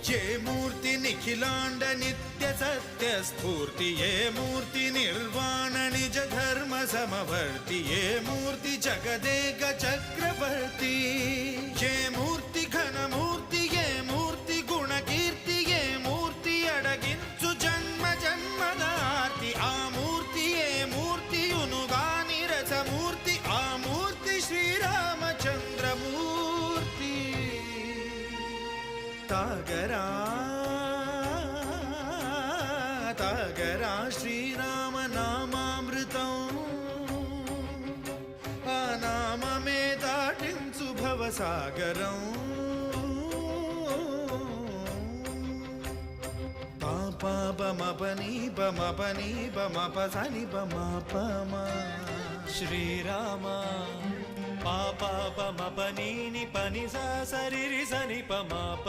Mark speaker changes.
Speaker 1: ये मूर्ति निखिलांड नित्य सत्य स्फूर्ति, ये मूर्ति निर्वाण निज धर्म समवर्ति, ये मूर्ति जगदेक चक्रवर्ती, ये मूर्ति घन मूर्ति, ये मूर्ति गुण कीर्ति, ये मूर्ति अडगिंचु जन्म जन्मदार्ति, आ मूर्ति ये मूर्ति उनुगा निरस मूर्ति, आ मूर्ति श्रीरामचंद्र मूर्ति। तागरा तागरा श्रीराम नामामृतं, आ नाममे दाटिंचु भवसागरं। पापा बमपनी बमपनी बमपसनि बमपमा
Speaker 2: श्रीराम पापा पमपनी नि पनि सा सरि रि सनि पमा